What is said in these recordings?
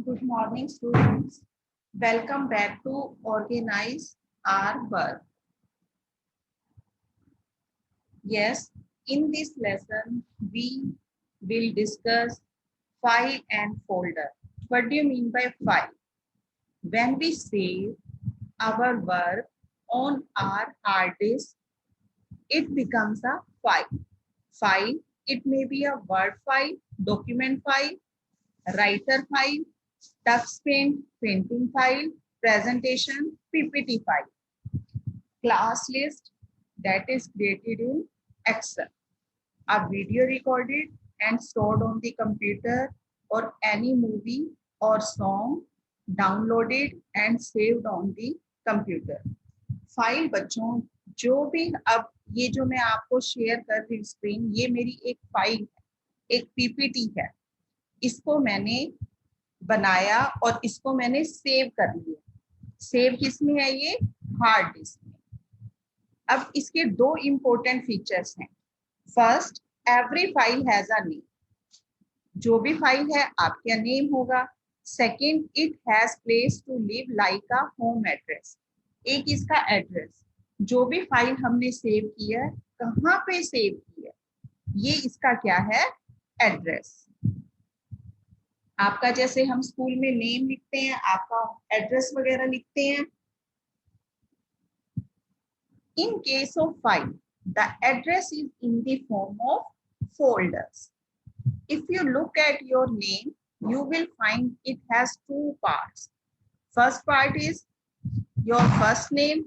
Good morning, students. Welcome back to Organize Our Work. Yes, in this lesson, we will discuss file and folder. What do you mean by file? When we save our work on our hard disk, it becomes a file. File, it may be a Word file, document file, writer file, TuxPaint painting file, presentation, PPT file, class list that is created in Excel, a video recorded and stored on the computer, or any movie or song downloaded and saved on the computer. File बच्चों जो भी अब ये जो मैं आपको share कर रही हूँ स्क्रीन, ये मेरी एक फाइल है, एक पीपीटी है. इसको मैंने बनाया और इसको मैंने सेव कर लिया. सेव किसमें है? ये हार्ड डिस्क में. अब इसके दो इंपॉर्टेंट फीचर्स हैं. First, every file has a name. जो भी फाइल है आपका नेम होगा. Second, it has place to live like a home address. एक इसका एड्रेस, जो भी फाइल हमने सेव किया है कहाँ पे सेव किया, ये इसका क्या है? एड्रेस. आपका जैसे हम स्कूल में नेम लिखते हैं, आपका एड्रेस वगैरह लिखते हैं. In case of file, the address is in the form of folders. If you look at your name, you will find it has two parts. First part is your first name,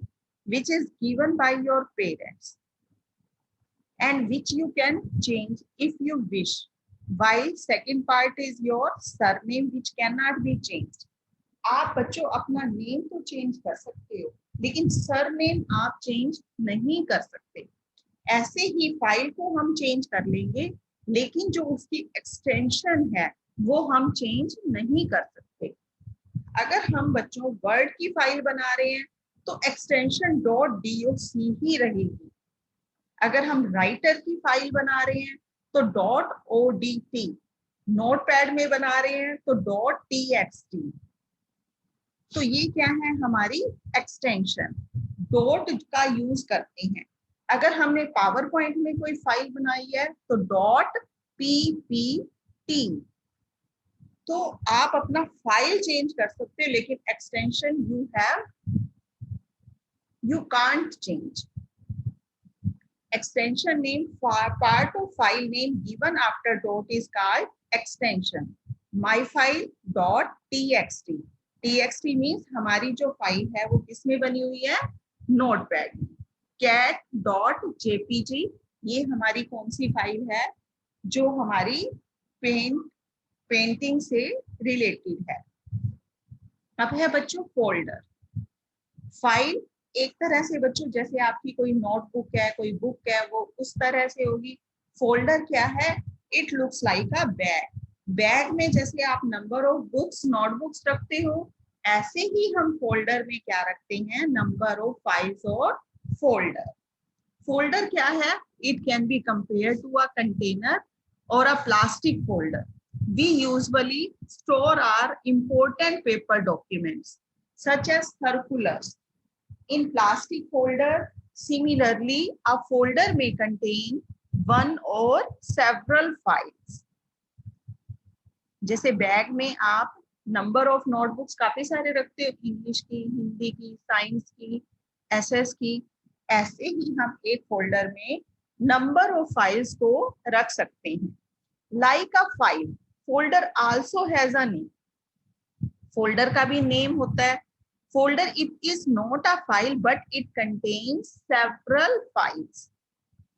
which is given by your parents and which you can change if you wish. While second part is your surname, which cannot be changed. आप बच्चों अपना name तो change कर सकते हो, लेकिन surname आप change नहीं कर सकते. ऐसे ही फाइल को हम चेंज कर लेंगे, लेकिन जो उसकी एक्सटेंशन है वो हम चेंज नहीं कर सकते. अगर हम बच्चों वर्ड की फाइल बना रहे हैं तो एक्सटेंशन .doc ही रहेगी. अगर हम राइटर की फाइल बना रहे हैं तो .odt, नोटपैड में बना रहे हैं तो .txt. तो ये क्या है? हमारी एक्सटेंशन. डॉट का यूज करते हैं. अगर हमने पावर पॉइंट में कोई फाइल बनाई है तो .ppt. तो आप अपना फाइल चेंज कर सकते हो, लेकिन extension you can't change. Extension name for part of file name given after dot is called extension. My file .txt. txt means हमारी जो फाइल है वो किसमें बनी हुई है? नोटपैड में. cat.jpg, ये हमारी कौन सी फाइल है? जो हमारी पेंटिंग से रिलेटेड है. अब है बच्चों फोल्डर. फाइल एक तरह से बच्चों जैसे आपकी कोई नोटबुक है, कोई बुक है, वो उस तरह से होगी. फोल्डर क्या है? It looks like a bag. Bag में जैसे आप नंबर ऑफ बुक्स, नोटबुक्स रखते हो, ऐसे ही हम फोल्डर में क्या रखते हैं? नंबर ऑफ फाइल्स और फोल्डर. फोल्डर क्या है? It can be compare to a container or a plastic folder. We usually store our important paper documents such as circulars in plastic folder. Similarly, a folder may contain one or several files. जैसे bag में आप number of notebooks काफी सारे रखते हो, English की, हिंदी की, science की, एसएस की. ऐसे ही हम एक फोल्डर में नंबर ऑफ फाइल्स को रख सकते हैं. Like a file, folder also has a name. Folder का भी नेम होता है. Folder it is not a file but it contains several files.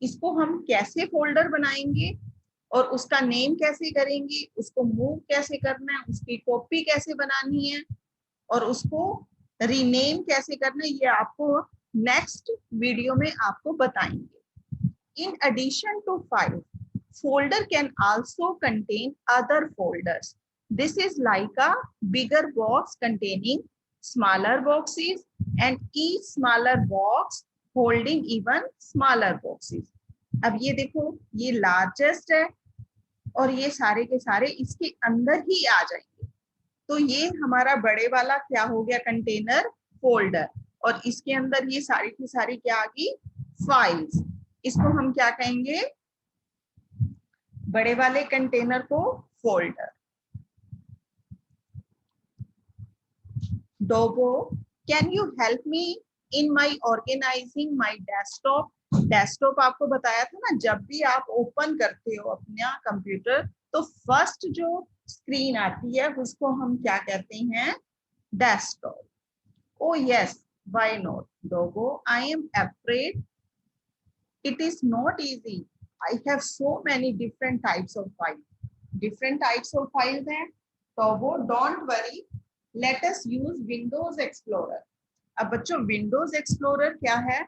इसको हम कैसे फोल्डर बनाएंगे और उसका नेम कैसे करेंगे, उसको मूव कैसे करना है, उसकी कॉपी कैसे बनानी है और उसको रीनेम कैसे करना है, ये आपको नेक्स्ट वीडियो में आपको बताएंगे. In addition to file, folder can also contain other folders. This is like a bigger box containing smaller boxes and each smaller box holding even smaller boxes. अब ये देखो, ये लार्जेस्ट है और ये सारे के सारे इसके अंदर ही आ जाएंगे. तो ये हमारा बड़े वाला क्या हो गया, कंटेनर फोल्डर, और इसके अंदर ये सारी की सारी क्या आ गई, फाइल्स। इसको हम क्या कहेंगे, बड़े वाले कंटेनर को फोल्डर। डोगो, can you help me in my organising my desktop. Desktop आपको बताया था ना, जब भी आप ओपन करते हो अपना कंप्यूटर तो फर्स्ट जो स्क्रीन आती है उसको हम क्या कहते हैं, desktop. Oh yes, why not? Dogo, I am afraid it is not easy. I have so many different types of files. Different types of files हैं. Dogo, don't worry. Let us use Windows Explorer. अब बच्चों Windows Explorer क्या है?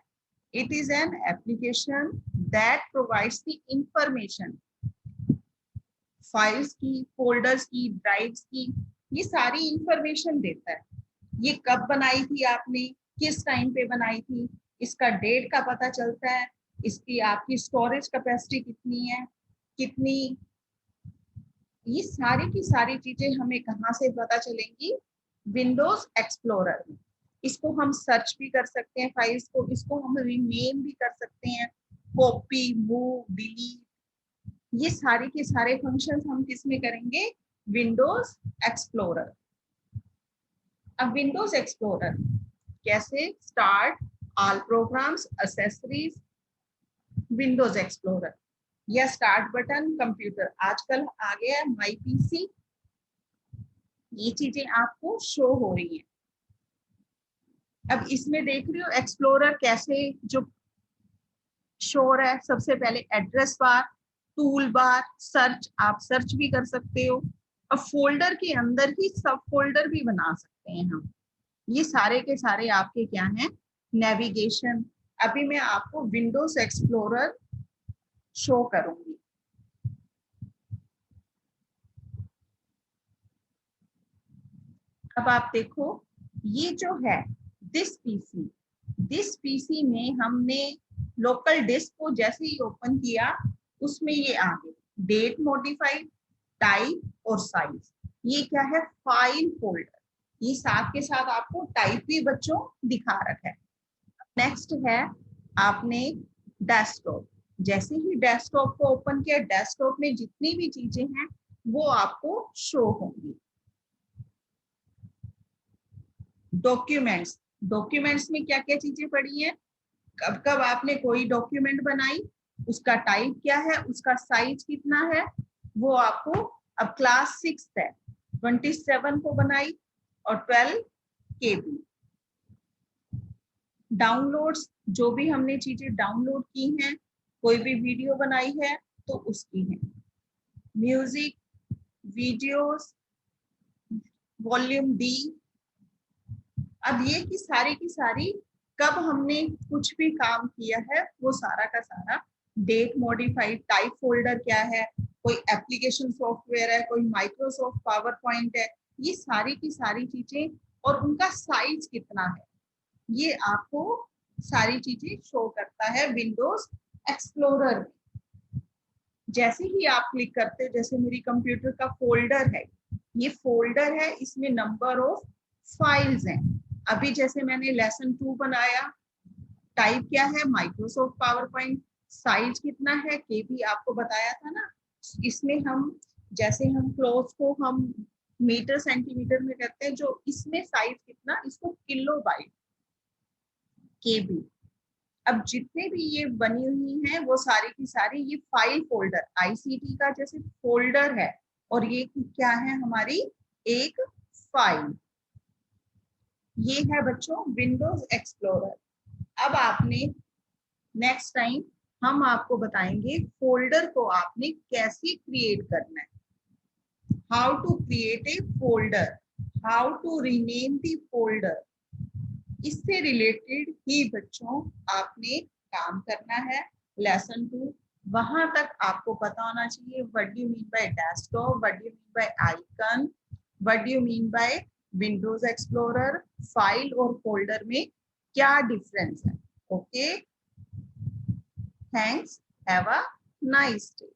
It is an application that provides the information. Files की, folders की, drives की, ये सारी information देता है. ये कब बनाई थी आपने, किस टाइम पे बनाई थी, इसका डेट का पता चलता है, इसकी आपकी स्टोरेज कैपेसिटी कितनी है, कितनी, ये सारी की सारी चीजें हमें कहाँ से पता चलेंगी, विंडोज एक्सप्लोरर में। इसको हम सर्च भी कर सकते हैं फाइल्स को, इसको हम रीनेम भी कर सकते हैं, कॉपी, मूव, डिलीट, ये सारे के सारे फंक्शंस हम किस में करेंगे, विंडोज एक्सप्लोरर। अब विंडोज एक्सप्लोरर कैसे, start, all programmes, accessories, Windows explorer या स्टार्ट बटन, कंप्यूटर, आजकल आ गया है माई पीसी, ये चीजें आपको शो हो रही हैं। अब इसमें देख रहे हो एक्सप्लोरर कैसे जो शो रहा है, सबसे पहले address bar, tool bar, search, आप सर्च भी कर सकते हो, और फोल्डर के अंदर ही सब फोल्डर भी बना सकते हैं हम। ये सारे के सारे आपके क्या हैं, नेविगेशन। अभी मैं आपको विंडोज एक्सप्लोरर शो करूंगी। अब आप देखो, ये जो है दिस पीसी में हमने लोकल डिस्क को जैसे ही ओपन किया उसमें ये आ गए डेट मॉडिफाइड, टाइप और साइज। ये क्या है, फाइल फोल्डर। ये साथ के साथ आपको टाइप भी बच्चों दिखा रखा है। नेक्स्ट है आपने डेस्कटॉप। जैसे ही डेस्कटॉप को ओपन किया, डेस्कटॉप में जितनी भी चीजें हैं वो आपको शो होंगी। डॉक्यूमेंट्स, डॉक्यूमेंट्स में क्या क्या चीजें पड़ी हैं, कब कब आपने कोई डॉक्यूमेंट बनाई, उसका टाइप क्या है, उसका साइज कितना है, वो आपको, अब क्लास 6 है, 27 को बनाई और 12 KB। डाउनलोड्स, जो भी हमने चीजें डाउनलोड की हैं, कोई भी वीडियो बनाई है तो उसकी है। Music, videos, volume D. अब ये की सारी कब हमने कुछ भी काम किया है वो सारा का सारा, डेट मॉडिफाइड, टाइप फोल्डर क्या है, कोई एप्लीकेशन सॉफ्टवेयर है, कोई माइक्रोसॉफ्ट पावर पॉइंट है, ये सारी की सारी चीजें और उनका साइज कितना है, ये आपको सारी चीजें शो करता है विंडोज एक्सप्लोरर में। जैसे ही आप क्लिक करते हो, जैसे मेरी कंप्यूटर का फोल्डर है, ये फोल्डर है, इसमें नंबर ऑफ फाइल्स हैं। अभी जैसे मैंने लेसन 2 बनाया, टाइप क्या है, माइक्रोसॉफ्ट पावर पॉइंट, साइज कितना है, केबी आपको बताया था ना। इसमें हम जैसे हम क्लोथ को हम मीटर सेंटीमीटर में करते हैं, जो इसमें साइज कितना, इसको किलो बाइट, केबी। अब जितने भी ये बनी हुई हैं वो सारी की सारी ये फाइल फोल्डर, आईसीटी का जैसे फोल्डर है, और ये क्या है, हमारी एक फाइल। ये है बच्चों विंडोज एक्सप्लोरर। अब आपने नेक्स्ट टाइम हम आपको बताएंगे फोल्डर को आपने कैसे क्रिएट करना है, how to create a folder, how to rename the folder. इससे रिलेटेड ही बच्चों आपने काम करना है। लेसन 2 वहां तक आपको पता होना चाहिए, what do you mean by desktop, what do you mean by icon, what do you mean by Windows explorer, file और फोल्डर में क्या डिफरेंस है। Okay, thanks, have a nice day.